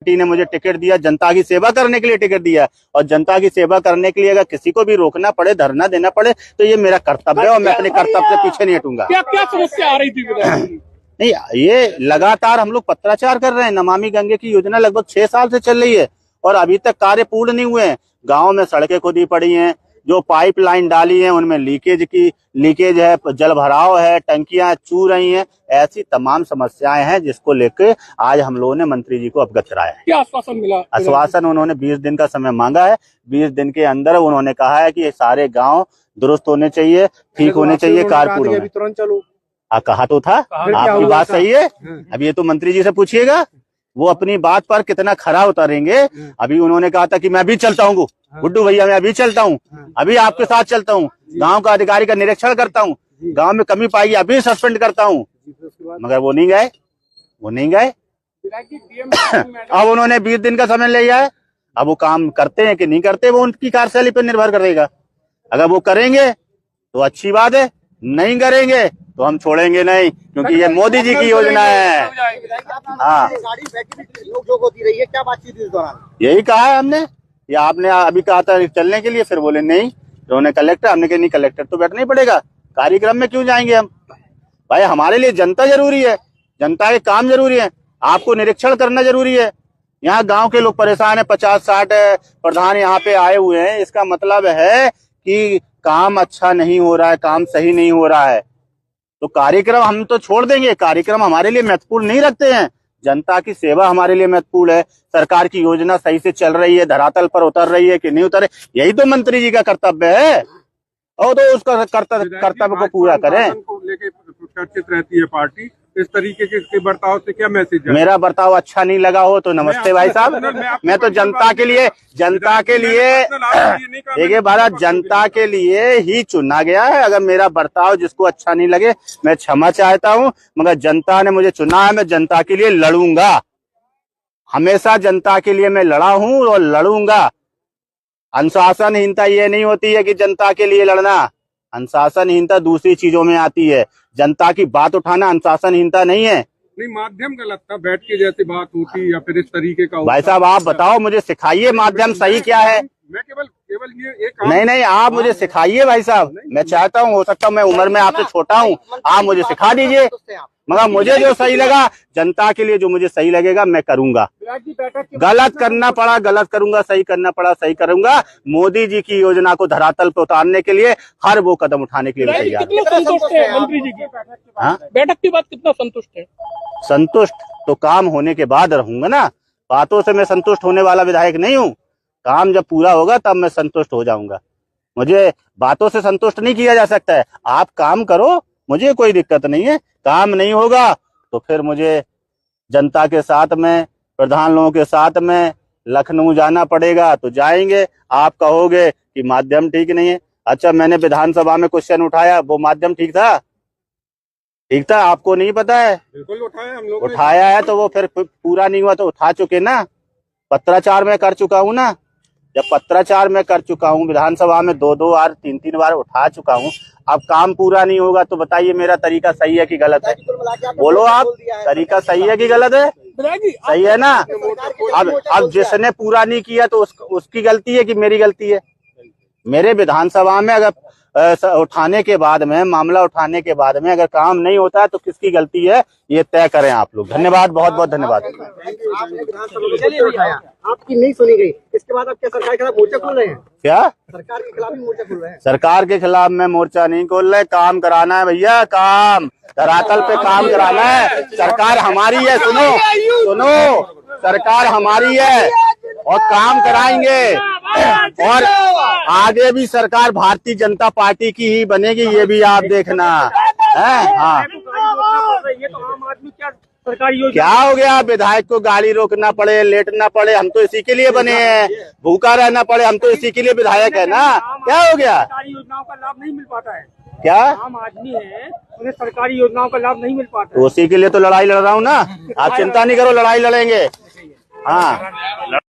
Party ने मुझे ticket दिया, जनता की सेवा करने के लिए टिकट दिया, और जनता की सेवा करने के लिए अगर किसी को भी रोकना पड़े, धरना देना पड़े, तो ये मेरा कर्तव्य है और मैं अपने कर्तव्य से पीछे नहीं हटूंगा। क्या क्या समस्या आ रही थी? नहीं, ये लगातार हम लोग पत्राचार कर रहे हैं। नमामि गंगे की योजना लगभग 6 साल से चल रही है और अभी तक कार्य पूर्ण नहीं हुए हैं। गाँव में सड़कें खुदी पड़ी हैं, जो पाइपलाइन डाली है उनमें लीकेज है, जल भराव है, टंकियां चू रही हैं। ऐसी तमाम समस्याएं हैं जिसको लेकर आज हम लोगों ने मंत्री जी को अवगत कराया है। क्या आश्वासन मिला? आश्वासन उन्होंने 20 दिन का समय मांगा है। 20 दिन के अंदर उन्होंने कहा है कि ये सारे गांव दुरुस्त होने चाहिए, ठीक होने चाहिए, कारपूर्ण होने। तुरंत चलो कहा तो था, आपकी बात सही है। अब ये तो मंत्री जी से पूछिएगा, वो अपनी बात पर कितना खरा उतारेंगे। अभी उन्होंने कहा था कि मैं भी चलता हूँ गुड्डू भैया, मैं अभी चलता हूँ, अभी आपके साथ चलता हूँ, गांव का अधिकारी का निरीक्षण करता हूँ, गांव में कमी पाई अभी सस्पेंड करता हूँ, मगर वो नहीं गए। अब उन्होंने 20 दिन का समय लिया है। अब वो काम करते हैं कि नहीं करते, वो उनकी कार्यशैली पर निर्भर करेगा। अगर वो करेंगे तो अच्छी बात है, नहीं करेंगे तो हम छोड़ेंगे नहीं, क्योंकि ये मोदी जी की योजना है। हाँ, होती रही है, क्या बातचीत इस दौरान? यही कहा है हमने, या आपने अभी कहा था चलने के लिए, फिर बोले नहीं, उन्होंने कलेक्टर, हमने कहा नहीं कलेक्टर तो बैठना ही पड़ेगा, कार्यक्रम में क्यों जाएंगे हम? भाई हमारे लिए जनता जरूरी है, जनता के काम जरूरी है, आपको निरीक्षण करना जरूरी है। यहाँ गांव के लोग परेशान है, 50-60 प्रधान यहाँ पे आए हुए हैं, इसका मतलब है कि काम अच्छा नहीं हो रहा है, काम सही नहीं हो रहा है। तो कार्यक्रम हम तो छोड़ देंगे, कार्यक्रम हमारे लिए महत्वपूर्ण नहीं रखते हैं। जनता की सेवा हमारे लिए महत्वपूर्ण है। सरकार की योजना सही से चल रही है, धरातल पर उतर रही है कि नहीं उतर रही, यही तो मंत्री जी का कर्तव्य है, और तो उसका कर्तव्य को पूरा करें। लेके चर्चित रहती है पार्टी, इस तरीके के बर्ताव से क्या मैसेज है? मेरा बर्ताव अच्छा नहीं लगा हो तो नमस्ते भाई साहब, मैं तो जनता के लिए देखिए भारत जनता के लिए ही चुना गया है। अगर मेरा बर्ताव जिसको अच्छा नहीं लगे, मैं क्षमा चाहता हूं, मगर जनता ने मुझे चुना है, मैं जनता के लिए लड़ूंगा। हमेशा जनता के लिए मैं लड़ा हूं और लड़ूंगा। अनुशासनहीनता ये नहीं होती है कि जनता के लिए लड़ना, अनुशासनहीनता दूसरी चीजों में आती है। जनता की बात उठाना अनुशासनहीनता नहीं है। नहीं, माध्यम गलत था, बैठ के जैसी बात होती या फिर इस तरीके का। भाई साहब आप बताओ, मुझे सिखाइए माध्यम सही क्या है। मैं केवल ये एक नहीं, आप मुझे सिखाइए भाई साहब, मैं चाहता हूँ, हो सकता है मैं उम्र में आपसे छोटा हूँ, आप मुझे सिखा दीजिए, मगर मुझे जो सही लगा, जनता के लिए जो मुझे सही लगेगा मैं करूंगा। गलत करना पड़ा गलत करूंगा, सही करना पड़ा सही करूंगा। मोदी जी की योजना को धरातल पर उतारने के लिए हर वो कदम उठाने के लिए तैयार। संतुष्ट है मंत्री जी की बैठक के बाद? कितना संतुष्ट है? संतुष्ट तो काम होने के बाद रहूंगा ना, बातों से मैं संतुष्ट होने वाला विधायक नहीं हूँ। काम जब पूरा होगा तब मैं संतुष्ट हो जाऊंगा। मुझे बातों से संतुष्ट नहीं किया जा सकता है। आप काम करो, मुझे कोई दिक्कत नहीं है। काम नहीं होगा तो फिर मुझे जनता के साथ में, प्रधान लोगों के साथ में लखनऊ जाना पड़ेगा, तो जाएंगे। आप कहोगे कि माध्यम ठीक नहीं है, अच्छा मैंने विधानसभा में क्वेश्चन उठाया, वो माध्यम ठीक था? ठीक था, आपको नहीं पता है? बिल्कुल उठाया हम लोग, उठाया है तो वो फिर पूरा नहीं हुआ तो उठा चुके ना। पत्राचार में कर चुका हूँ ना, जब पत्राचार में कर चुका हूँ, विधानसभा में 2-2 बार 3-3 बार उठा चुका हूँ। अब काम पूरा नहीं होगा तो बताइए मेरा तरीका सही है कि गलत है? बोलो आप, तरीका सही है कि गलत है? सही है ना। अब जिसने पूरा नहीं किया तो उसकी गलती है कि मेरी गलती है? मेरे विधानसभा में अगर उठाने के बाद में, मामला उठाने के बाद में अगर काम नहीं होता है तो किसकी गलती है, ये तय करें आप लोग। धन्यवाद, बहुत बहुत धन्यवाद। आपकी नहीं सुनी गई, इसके बाद आप क्या सरकार के खिलाफ मोर्चा खोल रहे हैं? क्या सरकार के खिलाफ ही मोर्चा खोल रहे हैं? सरकार के खिलाफ मैं मोर्चा नहीं खोल रहे, काम कराना है भैया, काम धरातल पे काम कराना है। सरकार हमारी है, सुनो, सरकार हमारी है और काम कराएंगे, और आगे भी सरकार भारतीय जनता पार्टी की ही बनेगी, ये भी आप देखना है। हाँ, क्या हो गया, विधायक को गाड़ी रोकना पड़े, लेटना पड़े, हम तो इसी के लिए बने हैं। भूखा रहना पड़े, हम तो इसी के लिए विधायक है ना। क्या हो गया? सरकारी योजनाओं का लाभ नहीं मिल पाता है। क्या आम आदमी है, उन्हें सरकारी योजनाओं का लाभ नहीं मिल पाता तो उसी के लिए तो लड़ाई लड़ रहा हूँ ना। आप चिंता नहीं करो, लड़ाई लड़ेंगे। हाँ।